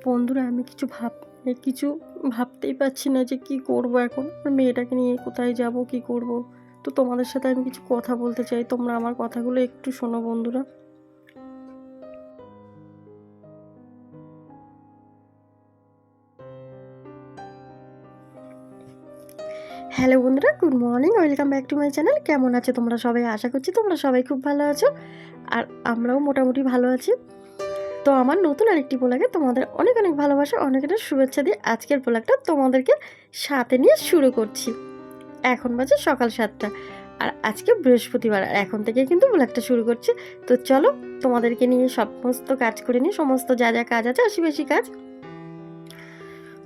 বন্ধুরা, আমি কিছু ভাবতেই পারছি না যে কি করব এখন। মেয়েটাকে নিয়ে কোথায় যাব, কি করব। তো তোমাদের সাথে আমি কিছু কথা বলতে চাই, তোমরা আমার কথাগুলো একটু শোনো বন্ধুরা। হ্যালো বন্ধুরা, good morning, welcome back to my channel. কেমন আছে তোমরা সবাই? আশা করছি তোমরা সবাই খুব ভালো আছো, আর আমরাও মোটামুটি ভালো আছি। তো আমার নতুন আরেকটি ব্লগে তোমাদের অনেক অনেক ভালোবাসা, অনেক অনেক শুভেচ্ছা দিয়ে আজকের ব্লগটা তোমাদেরকে সাথে নিয়ে শুরু করছি। এখন বাজে সকাল 7টা, আর আজকে বৃহস্পতিবার, আর এখন থেকে কিন্তু ব্লগটা শুরু করছি। তো চলো, তোমাদেরকে নিয়ে সমস্ত কাজ করে নিই, সমস্ত যা যা কাজ আছে, আশি বেশি কাজ।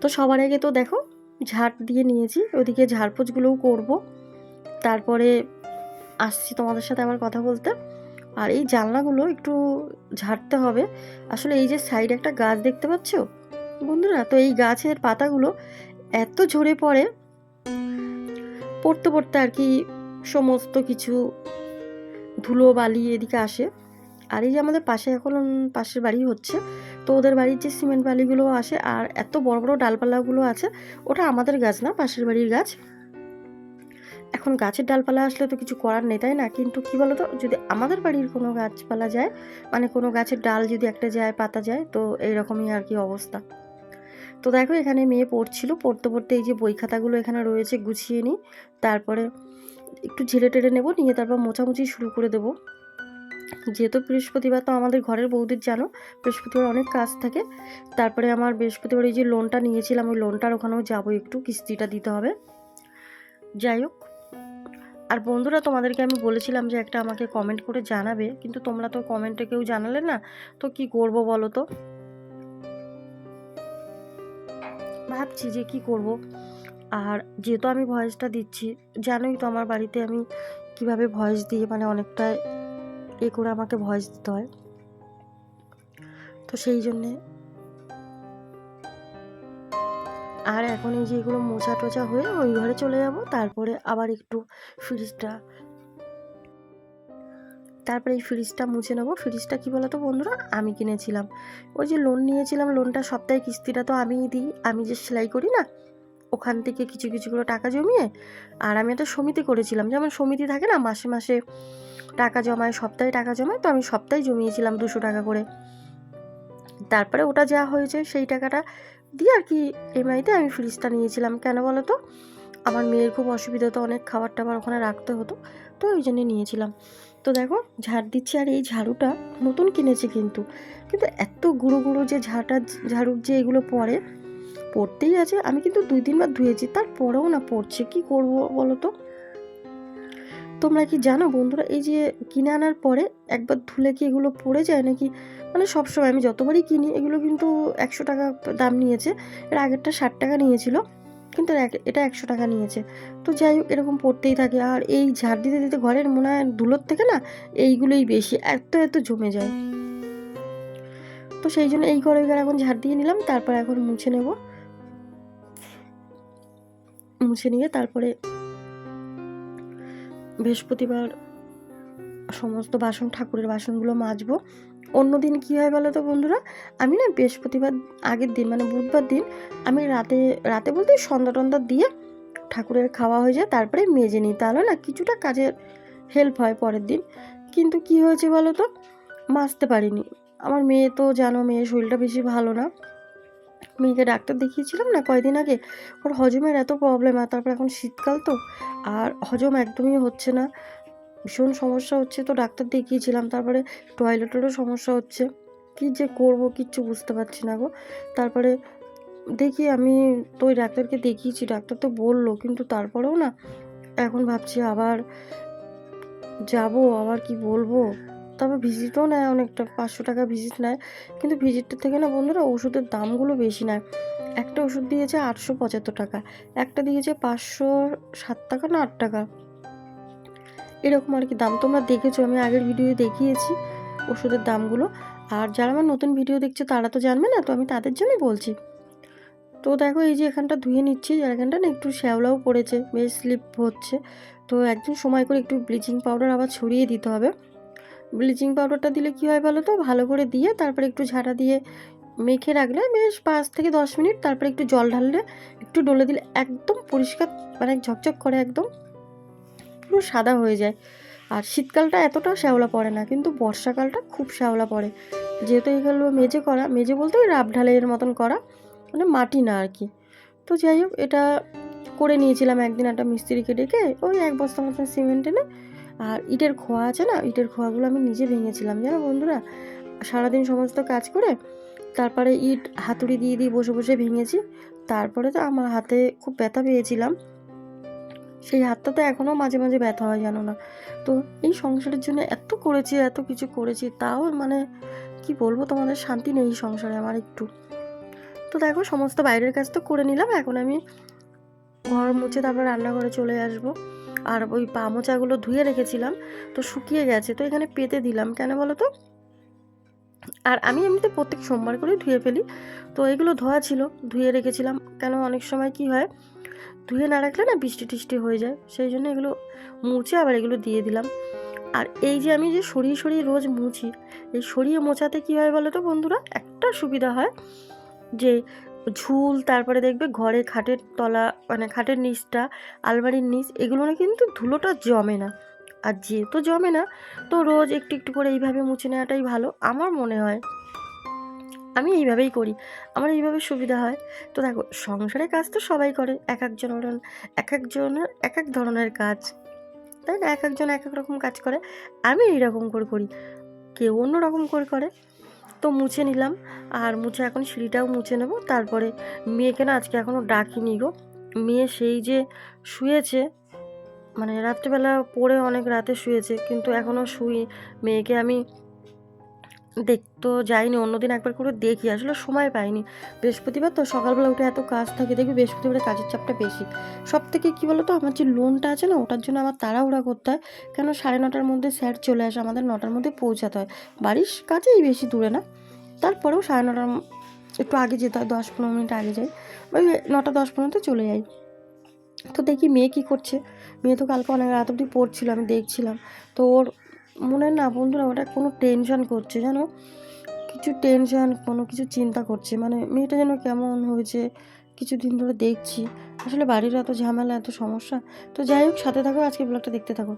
তো সবার আগে তো দেখো, ঝাড় দিয়ে নিয়েছি, ওদিকে ঝাড়পোছগুলোও করব, তারপরে আসছি তোমাদের সাথে আবার কথা বলতে। আর এই জানলাগুলো একটু ঝাড়তে হবে। আসলে এই যে সাইডে একটা গাছ দেখতে পাচ্ছ বন্ধুরা, তো এই গাছের পাতাগুলো এত ঝরে পড়তে পড়তে আর কি সমস্ত কিছু ধুলো বালি এদিকে আসে। আর এই যে আমাদের পাশে এখন পাশের বাড়ি হচ্ছে, তো ওদের বাড়ির যে সিমেন্ট বালিগুলো আসে, আর এত বড় বড় ডালপালাগুলো আছে, ওটা আমাদের গাছ না, পাশের বাড়ির গাছ। এখন গাছের ডালপালা আসলে তো কিছু করার নেই, তাই না? কিন্তু কি বলতো, যদি আমাদের বাড়ির কোনো গাছপালা যায়, মানে কোনো গাছের ডাল যদি একটা যায়, পাতা যায়, তো এইরকমই আর কি অবস্থা। তো দেখো, এখানে মেয়ে পড়ছিল, পড়তে পড়তে এই যে বই খাতাগুলো এখানে রয়েছে, গুছিয়ে নিই। তারপরে একটু ঝেড়ে টেড়ে নেবো, নিয়ে তারপর মোছামুছি শুরু করে দেবো। যেহেতু বৃহস্পতিবার, তো আমাদের ঘরের বৌদির জানো বৃহস্পতিবার অনেক কাজ থাকে। তারপরে আমার বৃহস্পতিবার এই যে লোনটা নিয়েছিলাম, ওই লোনটার ওখানেও যাবো, একটু কিস্তিটা দিতে হবে। যাই হোক, আর বন্ধুরা, তোমাদেরকে আমি বলেছিলাম যে একটা আমাকে কমেন্ট করে জানাবে, কিন্তু তোমরা তো কমেন্টে কেউ জানালে না। তো কি করব বলো তো, ভাবছি যে কি করব। আর যেহেতু আমি ভয়েসটা দিচ্ছি, জানোই তো আমার বাড়িতে আমি কিভাবে ভয়েস দিয়ে, মানে অনেকটা করে আমাকে ভয়েস দিতে হয়। তো সেই জন্যে, আর এখন এই যে এগুলো মোছা টোচা হয়ে ওই ঘরে চলে যাব, তারপরে আবার একটু ফ্রিজটা, তারপরে এই ফ্রিজটা মুছে নেবো। ফ্রিজটা কি বলতো বন্ধুরা, আমি কিনেছিলাম। ওই যে লোন নিয়েছিলাম, লোনটা সপ্তাহে কিস্তিটা তো আমিই দিই, আমি যে সেলাই করি না, ওখান থেকে কিছু কিছু করে টাকা জমিয়ে। আর আমি একটা সমিতি করেছিলাম, যেমন সমিতি থাকে না, মাসে মাসে টাকা জমায়, সপ্তাহে টাকা জমায়, তো আমি সপ্তাহে জমিয়েছিলাম 200 টাকা করে। তারপরে ওটা যা হয়েছে সেই টাকাটা দিয়ে আর কি এমআইতে আমি ফ্রিজটা নিয়েছিলাম। কেন বলো তো, আমার মেয়ের খুব অসুবিধা, তো অনেক খাবার টাবার ওখানে রাখতে হতো, তো ওই জন্যে নিয়েছিলাম। তো দেখো, ঝাড় দিচ্ছি, আর এই ঝাড়ুটা নতুন কিনেছি, কিন্তু কিন্তু এত গুঁড়ো গুঁড়ো যে ঝাড়ুর যে এগুলো পড়তেই আছে। আমি কিন্তু 2-3 বার ধুয়েছি, তারপরেও না পড়ছে। কি করব বলো তো। তোমরা কি জানো বন্ধুরা, এই যে কিনে আনার পরে একবার ধুলে কি এগুলো পড়ে যায় নাকি? মানে সবসময় আমি যতবারই কিনি, এগুলো কিন্তু 100 টাকা দাম নিয়েছে। এর আগেরটা 60 টাকা নিয়েছিল, কিন্তু এটা 100 টাকা নিয়েছে। তো যাই হোক, এরকম পড়তেই থাকে। আর এই ঝাড় দিতে দিতে ঘরের মনে হয় ধুলোর থেকে না এইগুলোই বেশি, এত এত জমে যায়। তো সেই জন্য এই ঘরে এখন ঝাড় দিয়ে নিলাম, তারপর এখন মুছে নেব। মুছে নিয়ে তারপরে বৃহস্পতিবার সমস্ত বাসন, ঠাকুরের বাসনগুলো মাজবো। অন্যদিন কী হয় বলো তো বন্ধুরা, আমি না বৃহস্পতিবার আগের দিন, মানে বুধবার দিন, আমি রাতে রাতে বলতে সন্ধ্যা টন্ধ্যা দিয়ে ঠাকুরের খাওয়া হয়ে যায়, তারপরে মেজে নিই, তাহলে না কিছুটা কাজের হেল্প হয় পরের দিন। কিন্তু কি হয়েছে বলো তো, মাজতে পারিনি। আমার মেয়ে তো জানো, মেয়ের শরীরটা বেশি ভালো না। মেয়েকে ডাক্তার দেখিয়েছিলাম না কয়দিন আগে, ওর হজমের এত প্রবলেম, আর তারপর এখন শীতকাল তো, আর হজম একদমই হচ্ছে না, ভীষণ সমস্যা হচ্ছে। তো ডাক্তার দেখিয়েছিলাম, তারপরে টয়লেটেরও সমস্যা হচ্ছে। কী যে করব কিচ্ছু বুঝতে পারছি না গো। তারপরে দেখি, আমি তো ওই ডাক্তারকে দেখিয়েছি, ডাক্তার তো বললো, কিন্তু তারপরেও না এখন ভাবছি আবার যাব, আবার কি বলবো। তবে ভিজিটও নেয় অনেকটা, 500 টাকা ভিজিট নেয়। কিন্তু ভিজিটটা থেকে না বন্ধুরা, ওষুধের দামগুলো বেশি নেয়। একটা ওষুধ দিয়েছে 875 টাকা, একটা দিয়েছে 507 টাকা না 8 টাকা, এরকম আর কি দাম। তোমরা দেখেছো, আমি আগের ভিডিও দেখিয়েছি ওষুধের দামগুলো। আর যারা আমার নতুন ভিডিও দেখছে তারা তো জানবে না, তো আমি তাদের জন্যই বলছি। তো দেখো, এই যে এখানটা ধুয়ে নিচ্ছি, আর এখানটা না একটু শ্যাওলাও পড়েছে, বেশ স্লিপ হচ্ছে। তো একদিন সময় করে একটু ব্লিচিং পাউডার আবার ছড়িয়ে দিতে হবে। ব্লিচিং পাউডারটা দিলে কী হয় বলো তো, ভালো করে দিয়ে তারপরে একটু ঝাঁটা দিয়ে মেখে রাখলে বেশ 5 থেকে 10 মিনিট, তারপরে একটু জল ঢাললে একটু ডলে দিলে একদম পরিষ্কার, মানে ঝকঝক করে, একদম পুরো সাদা হয়ে যায়। আর শীতকালটা এতটা শ্যাওলা পড়ে না, কিন্তু বর্ষাকালটা খুব শ্যাওলা পড়ে, যেহেতু এগুলো মেজে করা, মেজে বলতে ওই রাব ঢালাইয়ের মতন করা, মানে মাটি না আর কি। তো যাই হোক, এটা করে নিয়েছিলাম একদিন একটা মিস্ত্রিকে ডেকে, ওই 1 বস্তা মতন সিমেন্ট এনে। আর ইটের খোয়া আছে না, ইটের খোয়াগুলো আমি নিজে ভেঙেছিলাম জানো বন্ধুরা, সারাদিন সমস্ত কাজ করে তারপরে ইট হাতুড়ি দিয়ে দিয়ে বসে বসে ভেঙেছি। তারপরে তো আমার হাতে খুব ব্যথা পেয়েছিলাম, সেই হাতটা তো এখনও মাঝে মাঝে ব্যথা হয় জানো না। তো এই সংসারের জন্য এত করেছি, এত কিছু করেছি, তাও মানে কি বলবো তোমাদের, শান্তি নেই সংসারে আমার একটু। তো দেখো, সমস্ত বাইরের কাজ তো করে নিলাম, এখন আমি ঘর মুছে তারপর রান্নাঘরে চলে আসবো। আর ওই পা মোচাগুলো ধুয়ে রেখেছিলাম, তো শুকিয়ে গেছে, তো এখানে পেতে দিলাম, কেন বলো তো। আর আমি এমনিতে প্রত্যেক সোমবার করেই ধুয়ে ফেলি, তো এগুলো ধোয়া ছিল, ধুয়ে রেখেছিলাম, কেন অনেক সময় কি হয়, ধুয়ে না রাখলে না বৃষ্টি টিষ্টি হয়ে যায়, সেই জন্য এগুলো মুছে আবার এগুলো দিয়ে দিলাম। আর এই যে আমি যে সরিয়ে সরিয়ে রোজ মুছি, এই সরিয়ে মোছাতে কী হয় বলো তো বন্ধুরা, একটা সুবিধা হয় যে ঝুল, তারপরে দেখবে ঘরে খাটের তলা, মানে খাটের নিচটা, আলমারির নিচ, এগুলো না কিন্তু ধুলোটা জমে না। আর যেহেতু জমে না, তো রোজ একটু একটু করে এইভাবে মুছে নেওয়াটাই ভালো আমার মনে হয়, আমি এইভাবেই করি, আমার এইভাবে সুবিধা হয়। তো দেখো, সংসারের কাজ তো সবাই করে, এক একজনের এক এক ধরনের কাজ, তাই না, এক একজন এক এক রকম কাজ করে, আমি এইরকম করে করি, কেউ অন্য রকম করে করে। তো মুছে নিলাম, আর মুছে এখন সিঁড়িটাও মুছে নেব। তারপরে মেয়েকে না আজকে এখনও ডাকিনি গো, মেয়ে সেই যে শুয়েছে, মানে রাত্রিবেলা পড়ে অনেক রাতে শুয়েছে, কিন্তু এখনও মেয়েকে আমি দেখতো যাইনি, অন্যদিন একবার করে দেখি, আসলে সময় পাইনি, বৃহস্পতিবার তো সকালবেলা উঠে এত কাজ থাকে, দেখবি বৃহস্পতিবারে কাজের চাপটা বেশি। সব থেকে কী বলো তো, আমার যে লোনটা আছে না, ওটার জন্য আমার তাড়াহুড়া করতে হয়, কেন 9:30টার মধ্যে স্যার চলে আসে, আমাদের 9টার মধ্যে পৌঁছাতে হয়, বাড়ির কাছেই বেশি দূরে না, তারপরেও 9:30 একটু আগে যেতে হয়, 10-15 মিনিট আগে যাই, ওই 9টা 10-15 চলে যাই। তো দেখি মেয়ে কী করছে, মেয়ে তো কালকে অনেক রাত অবধি পড়ছিল, আমি দেখছিলাম, তো ওর মনে না বন্ধুরা, ওটা কোনো টেনশন করছে জানো, কিছু টেনশন, কোনো কিছু চিন্তা করছে, মানে মেয়েটা যেন কেমন হয়েছে, কিছুদিন ধরে দেখছি, আসলে বাড়ির এত ঝামেলা, এত সমস্যা। তো যাই হোক, সাথে থাকো, আজকে ব্লগটা দেখতে থাকো।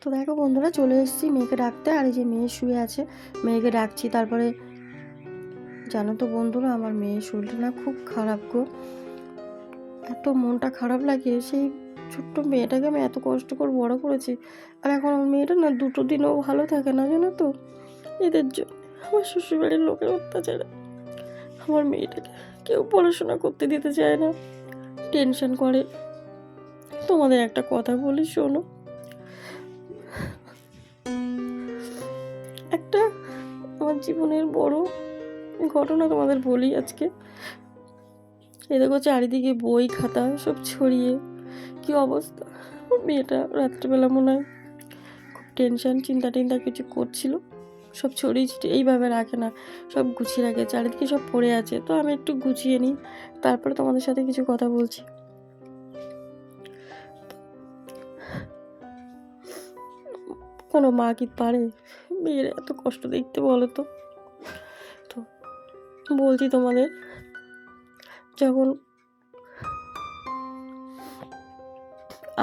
তো দেখো বন্ধুরা, চলে এসেছি মেয়েকে ডাকতে, আর এই যে মেয়ে শুয়ে আছে, মেয়েকে ডাকছি। তারপরে জানো তো বন্ধুরা, আমার মেয়ের শরীরটা না খুব খারাপ গো, এত মনটা খারাপ লাগে, সেই ছোট্ট মেয়েটাকে আমি এত কষ্ট করে বড় করেছি, আর এখন আমার মেয়েটা না দুটো দিনও ভালো থাকে না জানো তো, এদের জন্য, আমার শ্বশুরবাড়ির লোকের অত্যাচারে আমার মেয়েটাকে কেউ পড়াশোনা করতে দিতে চায় না, টেনশন করে। তোমাদের একটা কথা বলি শোনো, একটা আমার জীবনের বড় ঘটনা তোমাদের বলি আজকে। এই দেখো, চারিদিকে বই খাতা সব ছড়িয়ে কি অবস্থা, মেয়েটা রাত্রিবেলা মনে হয় খুব টেনশন, চিন্তা টিন্তা কিছু করছিল, সব ছড়িয়ে ছিটিয়ে এইভাবে রাখে না, সব গুছিয়ে রাখে, চারিদিকে সব পড়ে আছে। তো আমি একটু গুছিয়ে নিই, তারপরে তোমাদের সাথে কিছু কথা বলছি। কোনো মা কি পারে মেয়ের এত কষ্ট দেখতে, বলো তো। তো বলছি তোমাদের, যখন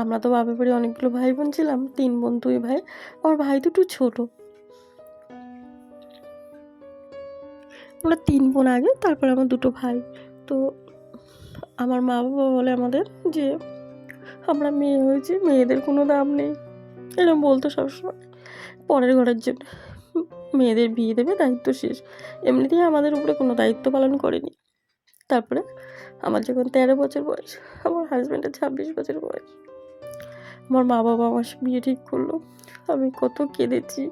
আমরা তো বাপের বাড়ি অনেকগুলো ভাই বোন ছিলাম, 3 বোন 2 ভাই, আমার ভাই দুটো ছোট, আমরা 3 বোন আগে, তারপরে আমার 2 ভাই। তো আমার মা বাবা বলে আমাদের যে আমরা মেয়ে হয়েছি, মেয়েদের কোনো দাম নেই, এরকম বলতো সবসময়, পরের ঘরের জন্য মেয়েদের বিয়ে দেবে, দায়িত্ব শেষ, এমনিতেই আমাদের উপরে কোনো দায়িত্ব পালন করেনি। তারপরে আমার যখন 13 বছর বয়স, আমার হাজব্যান্ডের 26 বছর বয়স, আমার মা বাবা আমার বিয়ে ঠিক করলো, আমি কত কেঁদেছি,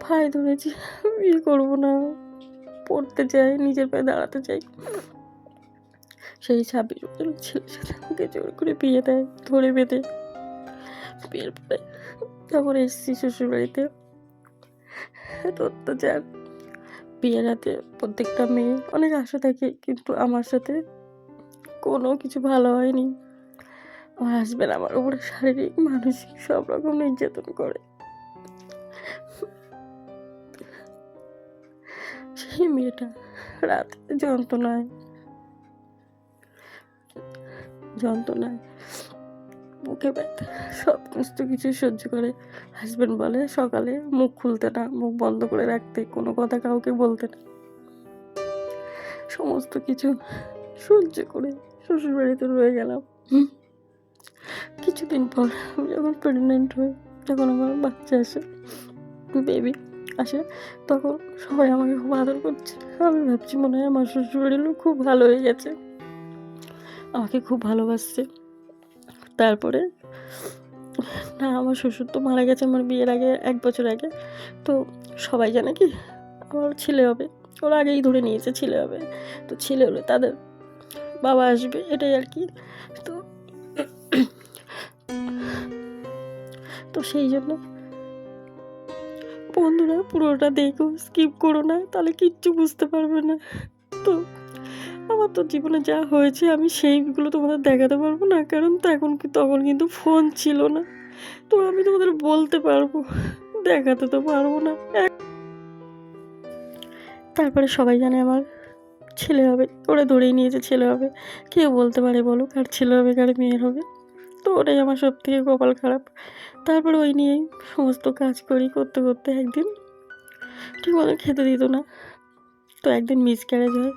ভাই ধরেছি, বিয়ে করবো না, পড়তে চাই, নিজের পায়ে দাঁড়াতে চাই, সেই 26 বছরের ছেলের সাথে আমাকে জোর করে বিয়ে দেয়, ধরে বেঁধে। বিয়ের পরে যখন এসেছি শ্বশুরবাড়িতে, এত অত্যাচার, বিয়ের রাতে প্রত্যেকটা মেয়ে অনেক আশা থাকে, কিন্তু আমার সাথে কোনো কিছু ভালো হয়নি। আমার হাজব্যান্ড আমার উপরে শারীরিক মানসিক সব রকম নির্যাতন করে, সেই মেয়েটা রাতে যন্ত্রণায় মুখে ব্যথা সমস্ত কিছু সহ্য করে। হাজব্যান্ড বলে সকালে মুখ খুলতে না, মুখ বন্ধ করে রাখতে, কোনো কথা কাউকে বলতে না। সমস্ত কিছু সহ্য করে শ্বশুর বাড়িতে রয়ে গেলাম। কিছুদিন পর আমি যখন প্রেগনেন্ট হই, যখন আমার বাচ্চা আসে, বেবি আসে, তখন সবাই আমাকে খুব আদর করছে। আমি ভাবছি মনে হয় আমার শ্বশুর বাড়ির লোক খুব ভালো হয়ে গেছে, আমাকে খুব ভালোবাসছে। তারপরে না, আমার শ্বশুর তো মারা গেছে আমার বিয়ের আগে, 1 বছর আগে। তো সবাই জানে কি আমার ছেলে হবে, ওরা আগেই ধরে নিয়েছে ছেলে হবে। তো ছেলে হলে তাদের বাবা আসবে, এটাই আর কি। তো তো সেই জন্য বন্ধুরা পুরোটা দেখো, স্কিপ করো না, তাহলে কিচ্ছু বুঝতে পারবে না। তো আমার তো জীবনে যা হয়েছে আমি সেইগুলো তোমাদের দেখাতে পারবো না, কারণ তখন কিন্তু ফোন ছিল না। তো আমি তোমাদের বলতে পারবো, দেখাতে তো পারবো না। তারপরে সবাই জানে আমার ছেলে হবে, ওরা ধরেই নিয়েছে ছেলে হবে। কেউ বলতে পারে বলো কার ছেলে হবে কার মেয়ের হবে। তো ওটাই আমার সব থেকে কপাল খারাপ। তারপরে ওই নিয়েই সমস্ত কাজ করতে করতে একদিন ঠিক মতো খেতে দিত না। তো একদিন মিসক্যারেজ হয়,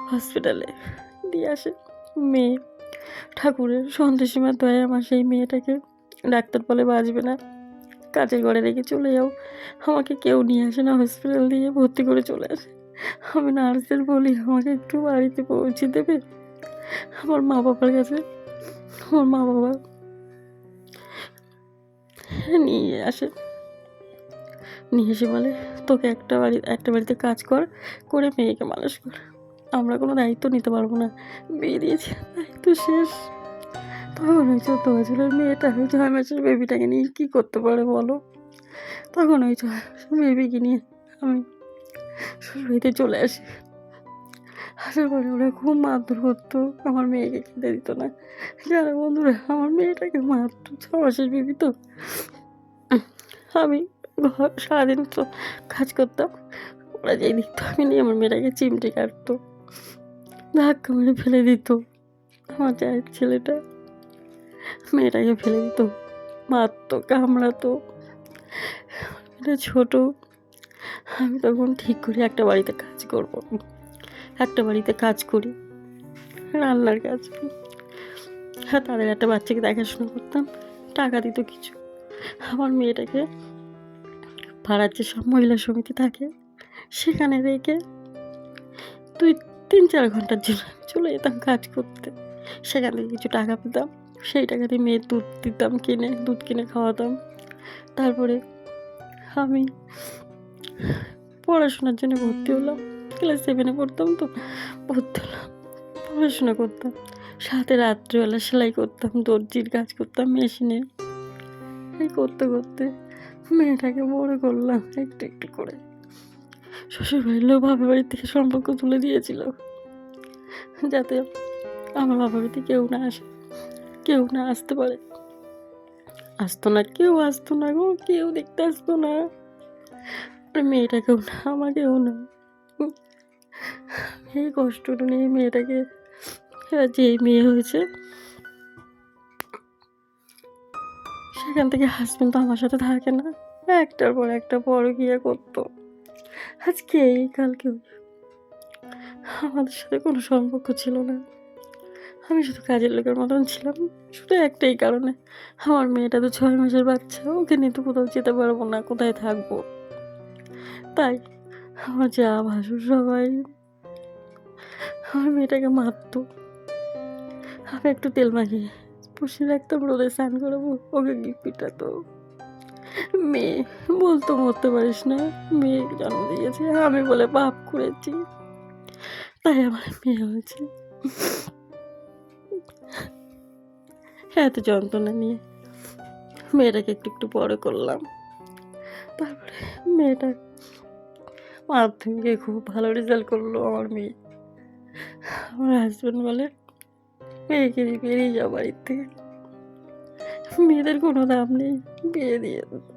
হসপিটালে দিয়ে আসে মেয়ে। ঠাকুরের সন্তোষীমা দয়ায় আমার সেই মেয়েটাকে ডাক্তার বলে বাঁচবে না, কাজের ঘরে রেখে চলে যাও। আমাকে কেউ নিয়ে আসে না, হসপিটাল দিয়ে ভর্তি করে চলে আসে। আমি নার্সদের বলি আমাকে একটু বাড়িতে পৌঁছে দেবে। আমার মা বাবার কাছে আমার মা বাবা নিয়ে এসে বলে তোকে একটা বাড়িতে কাজ করে মেয়েকে মানুষ কর, আমরা কোনো দায়িত্ব নিতে পারবো না, বিয়ে দিয়েছি দায়িত্ব শেষ। তখন ওই 14 বছরের মেয়েটা 6 মাসের বেবিটাকে নিয়ে কী করতে পারে বলো। তখন ওই বেবিকে নিয়ে আমি শ্বশুরবাড়িতে চলে আসি। আসার পরে ওরা খুব মারধর করতো, আমার মেয়েকে খেতে দিত না। যারা বন্ধুরা আমার মেয়েটাকে মারতো, 6 মাসের বেবি তো। আমি সারাদিন তো কাজ করতাম, ওরা যেই দিত আমি নিয়ে আমার মেয়েটাকে চিমটে কাটতো, ধাক্কা মেরে ফেলে দিত। আমার চায়ের ছেলেটা মেয়েটাকে ফেলে দিত, মারতো, কামড়াতো। এটা ছোট। আমি তখন ঠিক করি একটা বাড়িতে কাজ করব, একটা বাড়িতে কাজ করি, রান্নার কাজ। হ্যাঁ, তাদের একটা বাচ্চাকে দেখাশোনা করতাম, টাকা দিত কিছু। আমার মেয়েটাকে পাড়ার যে সব মহিলা সমিতি থাকে সেখানে রেখে 2-3-4 ঘন্টার জন্য চলে যেতাম কাজ করতে। সেখান থেকে কিছু টাকা পেতাম, সেই টাকা দিয়ে মেয়ের দুধ দিতাম, দুধ কিনে খাওয়াতাম। তারপরে আমি পড়াশোনার জন্য ভর্তি হলাম, ক্লাস 7-এ পড়তাম, তো ভর্তি হলাম, পড়াশোনা করতাম। সাথে রাত্রিবেলা সেলাই করতাম, দর্জির কাজ করতাম মেশিনে। এই করতে করতে মেয়েটাকে বড় করলাম একটু একটু করে। শ্বশুরবাড়ির লোক বাপের বাড়ির থেকে সম্পর্ক তুলে দিয়েছিল, যাতে আমার বাপের বাড়িতে কেউ না আসতে পারে। কেউ আসতো না গো, কেউ দেখতে আসতো না। মেয়েটাকেও না, আমাকেও না। এই কষ্টটা নিয়ে মেয়েটাকে, এবার যে মেয়ে হয়েছে সেখান থেকে হাজবেন্ড তো আমার সাথে থাকে না, একটার পর একটা বড় গিয়ে করতো। আজকে কালকে আমাদের সাথে কোনো সম্পর্ক ছিল না, আমি শুধু কাজের লোকের মতন ছিলাম, শুধু একটাই কারণে আমার মেয়েটা তো 6 মাসের বাচ্চা, ওকে নিয়ে তো কোথাও যেতে পারবো না, কোথায় থাকবো। তাই আমার যা ভাসুর সবাই আমার মেয়েটাকে মারতো। আমি একটু তেল মাখিয়ে পুষিয়ে রাখতাম, রোদে স্নান করাবো, ওকে গিয়ে পিটাতো। মেয়ে বলতো মরতে পারিস না, মেয়ে জন্ম দিয়েছে, আমি বলে পাপ করেছি, তাই আমার মেয়ে হয়েছে। এত যন্ত্রণা নিয়ে মেয়েটাকে একটু একটু বড় করলাম। তারপরে মেয়েটা মাধ্যমিকে খুব ভালো রেজাল্ট করলো আমার মেয়ে। আমার হাজব্যান্ড বলে মেয়েকে বেরিয়ে যাও বাড়ির থেকে, মেয়েদের কোনো দাম নেই, বিয়ে দিয়ে দেবো।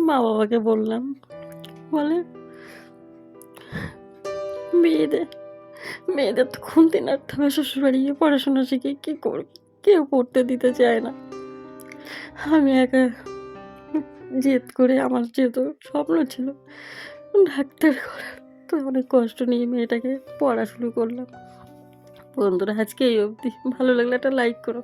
মা বাবাকে বললাম, বলে মেয়েদের মেয়েদের তো খুন্তি নাড়তে হবে, শ্বশুরবাড়ি গিয়ে পড়াশোনা শিখে কী করবে, কেউ পড়তে দিতে চায় না। আমি একা জেদ করে, আমার যেহেতু স্বপ্ন ছিল ডাক্তার করার, তো অনেক কষ্ট নিয়ে মেয়েটাকে পড়া শুরু করলাম। বন্ধুরা আজকে এই অবধি। ভালো লাগলে একটা লাইক করো।